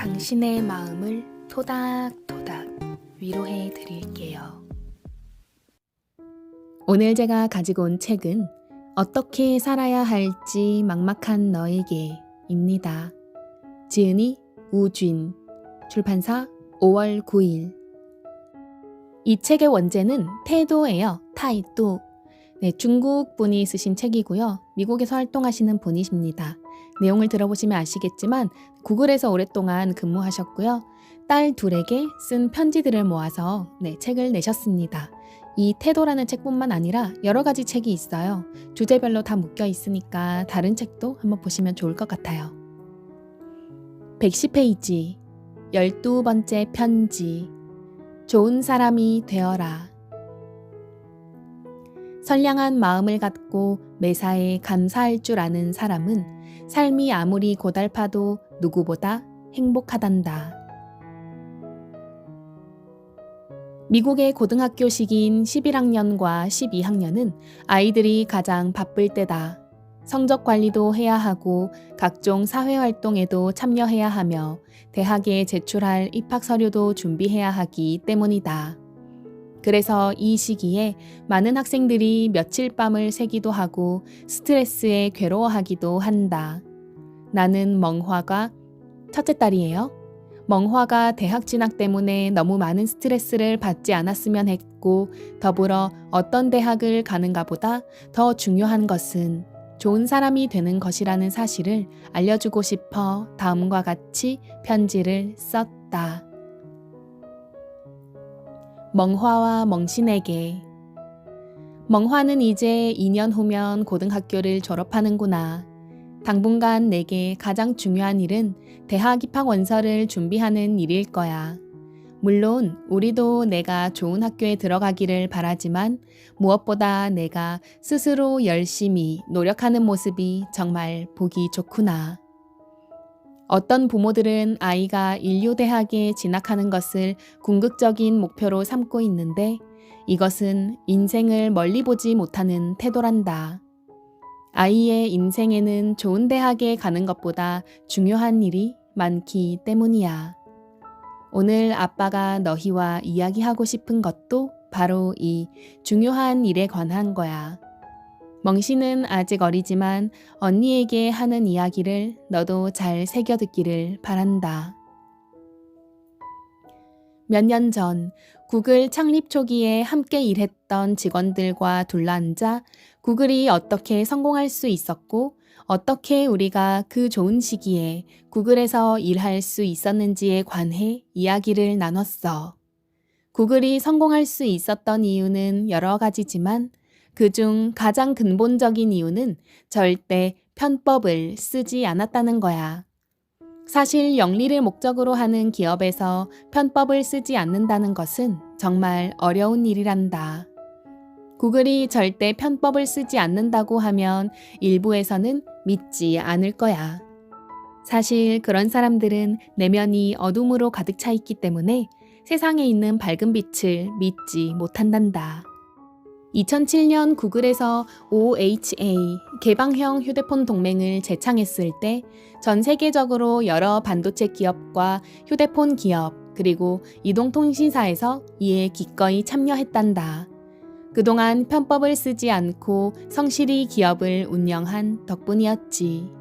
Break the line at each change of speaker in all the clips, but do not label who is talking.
당신의 마음을 토닥토닥 위로해 드릴게요. 오늘 제가 가지고 온 책은 어떻게 살아야 할지 막막한 너에게 입니다. 지은이 우쥔, 출판사 5월 9일. 이 책의 원제는 태도예요. 타이도. 중국 분이 쓰신 책이고요. 미국에서 활동하시는 분이십니다. 내용을 들어보시면 아시겠지만 구글에서 오랫동안 근무하셨고요. 딸 둘에게 쓴 편지들을 모아서 책을 내셨습니다. 이 태도라는 책뿐만 아니라 여러 가지 책이 있어요. 주제별로 다 묶여 있으니까 다른 책도 한번 보시면 좋을 것 같아요. 110페이지 12번째 편지. 좋은 사람이 되어라. 선량한 마음을 갖고 매사에 감사할 줄 아는 사람은 삶이 아무리 고달파도 누구보다 행복하단다. 미국의 고등학교 시기인 11학년과 12학년은 아이들이 가장 바쁠 때다. 성적 관리도 해야 하고 각종 사회활동에도 참여해야 하며 대학에 제출할 입학 서류도 준비해야 하기 때문이다. 그래서 이 시기에 많은 학생들이 며칠 밤을 새기도 하고 스트레스에 괴로워하기도 한다. 나는 멍화가 첫째 딸이에요. 멍화가 대학 진학 때문에 너무 많은 스트레스를 받지 않았으면 했고, 더불어 어떤 대학을 가는가 보다 더 중요한 것은 좋은 사람이 되는 것이라는 사실을 알려주고 싶어 다음과 같이 편지를 썼다. 멍화와 멍신에게. 멍화는 이제 2년 후면 고등학교를 졸업하는구나. 당분간 내게 가장 중요한 일은 대학 입학 원서를 준비하는 일일 거야. 물론 우리도 내가 좋은 학교에 들어가기를 바라지만 무엇보다 내가 스스로 열심히 노력하는 모습이 정말 보기 좋구나. 어떤 부모들은 아이가 인류대학에 진학하는 것을 궁극적인 목표로 삼고 있는데 이것은 인생을 멀리 보지 못하는 태도란다. 아이의 인생에는 좋은 대학에 가는 것보다 중요한 일이 많기 때문이야. 오늘 아빠가 너희와 이야기하고 싶은 것도 바로 이 중요한 일에 관한 거야. 멍씨는 아직 어리지만 언니에게 하는 이야기를 너도 잘 새겨 듣기를 바란다. 몇 년 전 구글 창립 초기에 함께 일했던 직원들과 둘러앉아 구글이 어떻게 성공할 수 있었고 어떻게 우리가 그 좋은 시기에 구글에서 일할 수 있었는지에 관해 이야기를 나눴어. 구글이 성공할 수 있었던 이유는 여러 가지지만 그중 가장 근본적인 이유는 절대 편법을 쓰지 않았다는 거야. 사실 영리를 목적으로 하는 기업에서 편법을 쓰지 않는다는 것은 정말 어려운 일이란다. 구글이 절대 편법을 쓰지 않는다고 하면 일부에서는 믿지 않을 거야. 사실 그런 사람들은 내면이 어둠으로 가득 차 있기 때문에 세상에 있는 밝은 빛을 믿지 못한단다. 2007년 구글에서 OHA 개방형 휴대폰 동맹을 제창했을 때 전 세계적으로 여러 반도체 기업과 휴대폰 기업 그리고 이동통신사에서 이에 기꺼이 참여했단다. 그동안 편법을 쓰지 않고 성실히 기업을 운영한 덕분이었지.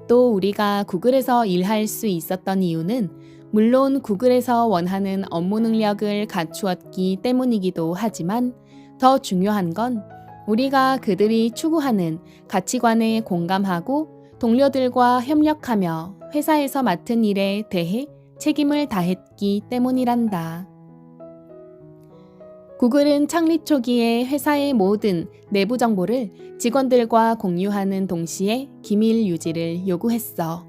또 우리가 구글에서 일할 수 있었던 이유는 물론 구글에서 원하는 업무 능력을 갖추었기 때문이기도 하지만 더 중요한 건 우리가 그들이 추구하는 가치관에 공감하고 동료들과 협력하며 회사에서 맡은 일에 대해 책임을 다했기 때문이란다. 구글은 창립 초기에 회사의 모든 내부 정보를 직원들과 공유하는 동시에 기밀 유지를 요구했어.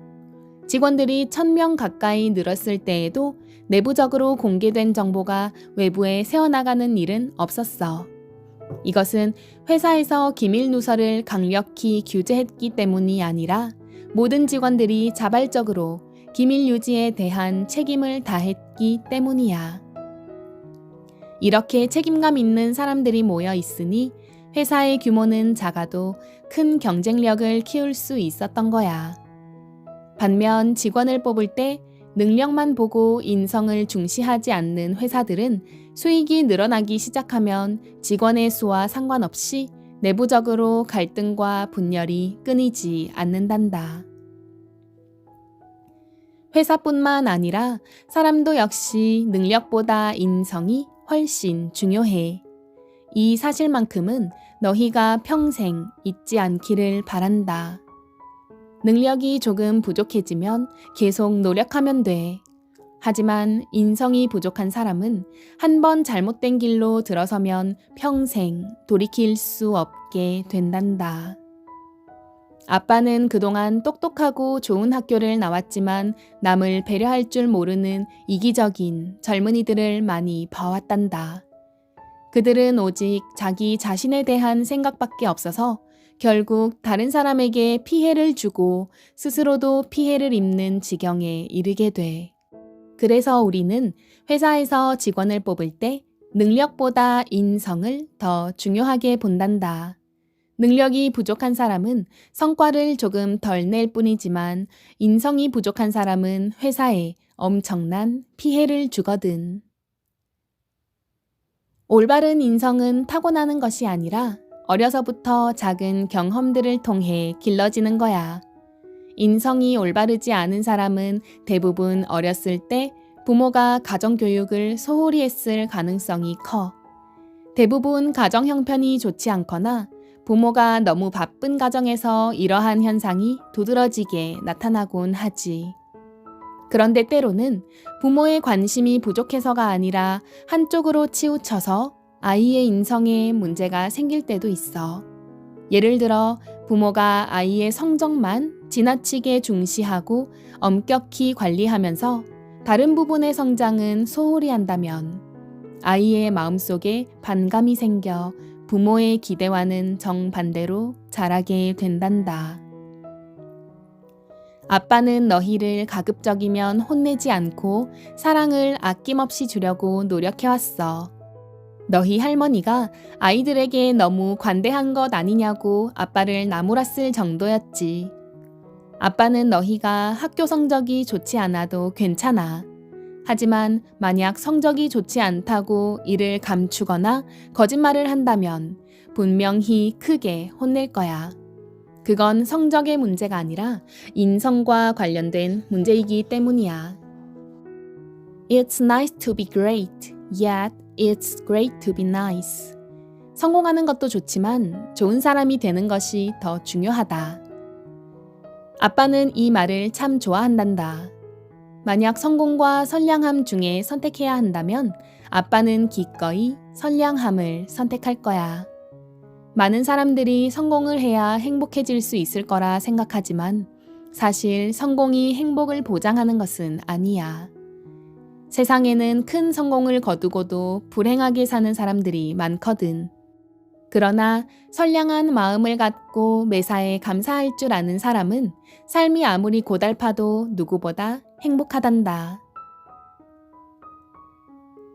직원들이 1000명 가까이 늘었을 때에도 내부적으로 공개된 정보가 외부에 새어나가는 일은 없었어. 이것은 회사에서 기밀 누설을 강력히 규제했기 때문이 아니라 모든 직원들이 자발적으로 기밀 유지에 대한 책임을 다했기 때문이야. 이렇게 책임감 있는 사람들이 모여 있으니 회사의 규모는 작아도 큰 경쟁력을 키울 수 있었던 거야. 반면 직원을 뽑을 때 능력만 보고 인성을 중시하지 않는 회사들은 수익이 늘어나기 시작하면 직원의 수와 상관없이 내부적으로 갈등과 분열이 끊이지 않는단다. 회사뿐만 아니라 사람도 역시 능력보다 인성이 훨씬 중요해. 이 사실만큼은 너희가 평생 잊지 않기를 바란다. 능력이 조금 부족해지면 계속 노력하면 돼. 하지만 인성이 부족한 사람은 한 번 잘못된 길로 들어서면 평생 돌이킬 수 없게 된단다. 아빠는 그동안 똑똑하고 좋은 학교를 나왔지만 남을 배려할 줄 모르는 이기적인 젊은이들을 많이 봐왔단다. 그들은 오직 자기 자신에 대한 생각밖에 없어서 결국 다른 사람에게 피해를 주고 스스로도 피해를 입는 지경에 이르게 돼. 그래서 우리는 회사에서 직원을 뽑을 때 능력보다 인성을 더 중요하게 본단다. 능력이 부족한 사람은 성과를 조금 덜 낼 뿐이지만 인성이 부족한 사람은 회사에 엄청난 피해를 주거든. 올바른 인성은 타고나는 것이 아니라 어려서부터 작은 경험들을 통해 길러지는 거야. 인성이 올바르지 않은 사람은 대부분 어렸을 때 부모가 가정교육을 소홀히 했을 가능성이 커. 대부분 가정 형편이 좋지 않거나 부모가 너무 바쁜 가정에서 이러한 현상이 두드러지게 나타나곤 하지. 그런데 때로는 부모의 관심이 부족해서가 아니라 한쪽으로 치우쳐서 아이의 인성에 문제가 생길 때도 있어. 예를 들어 부모가 아이의 성적만 지나치게 중시하고 엄격히 관리하면서 다른 부분의 성장은 소홀히 한다면 아이의 마음속에 반감이 생겨 부모의 기대와는 정반대로 자라게 된단다. 아빠는 너희를 가급적이면 혼내지 않고 사랑을 아낌없이 주려고 노력해왔어. 너희 할머니가 아이들에게 너무 관대한 것 아니냐고 아빠를 나무랐을 정도였지. 아빠는 너희가 학교 성적이 좋지 않아도 괜찮아. 하지만 만약 성적이 좋지 않다고 이를 감추거나 거짓말을 한다면 분명히 크게 혼낼 거야. 그건 성적의 문제가 아니라 인성과 관련된 문제이기 때문이야. It's nice to be great, yet it's great to be nice. 성공하는 것도 좋지만 좋은 사람이 되는 것이 더 중요하다. 아빠는 이 말을 참 좋아한단다. 만약 성공과 선량함 중에 선택해야 한다면 아빠는 기꺼이 선량함을 선택할 거야. 많은 사람들이 성공을 해야 행복해질 수 있을 거라 생각하지만 사실 성공이 행복을 보장하는 것은 아니야. 세상에는 큰 성공을 거두고도 불행하게 사는 사람들이 많거든. 그러나 선량한 마음을 갖고 매사에 감사할 줄 아는 사람은 삶이 아무리 고달파도 누구보다 행복하단다.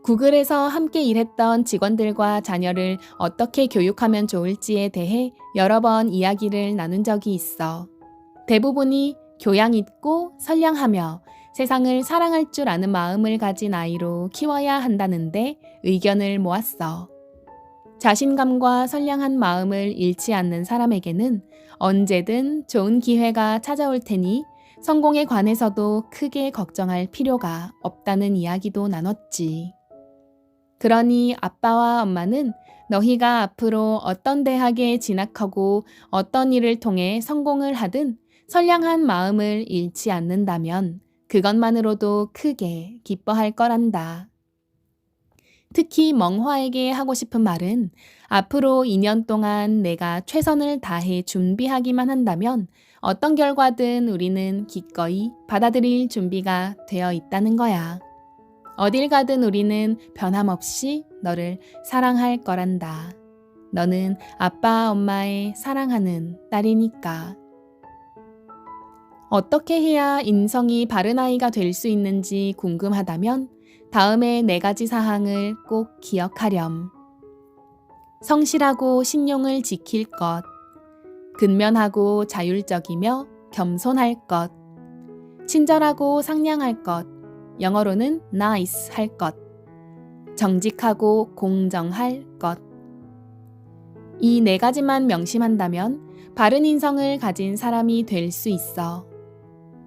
구글에서 함께 일했던 직원들과 자녀를 어떻게 교육하면 좋을지에 대해 여러 번 이야기를 나눈 적이 있어. 대부분이 교양 있고 선량하며 세상을 사랑할 줄 아는 마음을 가진 아이로 키워야 한다는데 의견을 모았어. 자신감과 선량한 마음을 잃지 않는 사람에게는 언제든 좋은 기회가 찾아올 테니 성공에 관해서도 크게 걱정할 필요가 없다는 이야기도 나눴지. 그러니 아빠와 엄마는 너희가 앞으로 어떤 대학에 진학하고 어떤 일을 통해 성공을 하든 선량한 마음을 잃지 않는다면 그것만으로도 크게 기뻐할 거란다. 특히 멍화에게 하고 싶은 말은 앞으로 2년 동안 내가 최선을 다해 준비하기만 한다면 어떤 결과든 우리는 기꺼이 받아들일 준비가 되어 있다는 거야. 어딜 가든 우리는 변함없이 너를 사랑할 거란다. 너는 아빠, 엄마의 사랑하는 딸이니까. 어떻게 해야 인성이 바른 아이가 될 수 있는지 궁금하다면 다음의 4가지 사항을 꼭 기억하렴. 성실하고 신용을 지킬 것, 근면하고 자율적이며 겸손할 것, 친절하고 상냥할 것, 영어로는 nice 할 것, 정직하고 공정할 것. 이 네 가지만 명심한다면 바른 인성을 가진 사람이 될 수 있어.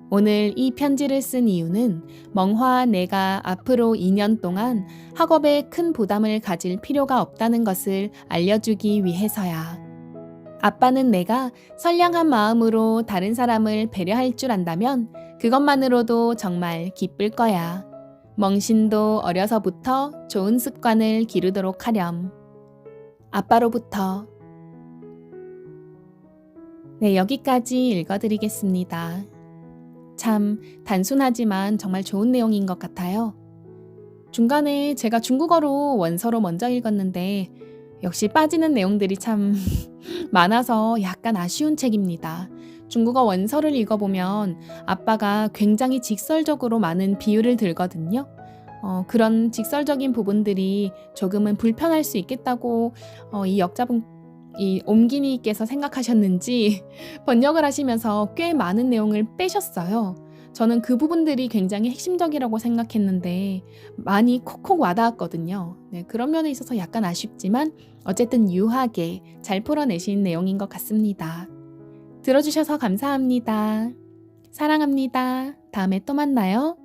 오늘 이 편지를 쓴 이유는 멍화 내가 앞으로 2년 동안 학업에 큰 부담을 가질 필요가 없다는 것을 알려주기 위해서야. 아빠는 내가 선량한 마음으로 다른 사람을 배려할 줄 안다면 그것만으로도 정말 기쁠 거야. 멍신도 어려서부터 좋은 습관을 기르도록 하렴. 아빠로부터. 네, 여기까지 읽어드리겠습니다. 참 단순하지만 정말 좋은 내용인 것 같아요. 중간에 제가 중국어로 원서로 먼저 읽었는데 역시 빠지는 내용들이 참 많아서 약간 아쉬운 책입니다. 중국어 원서를 읽어보면 아빠가 굉장히 직설적으로 많은 비유를 들거든요. 그런 직설적인 부분들이 조금은 불편할 수 있겠다고 이 역자분 이 옴기니께서 생각하셨는지 번역을 하시면서 꽤 많은 내용을 빼셨어요. 저는 그 부분들이 굉장히 핵심적이라고 생각했는데 많이 콕콕 와닿았거든요. 네, 그런 면에 있어서 약간 아쉽지만 어쨌든 유하게 잘 풀어내신 내용인 것 같습니다. 들어주셔서 감사합니다. 사랑합니다. 다음에 또 만나요.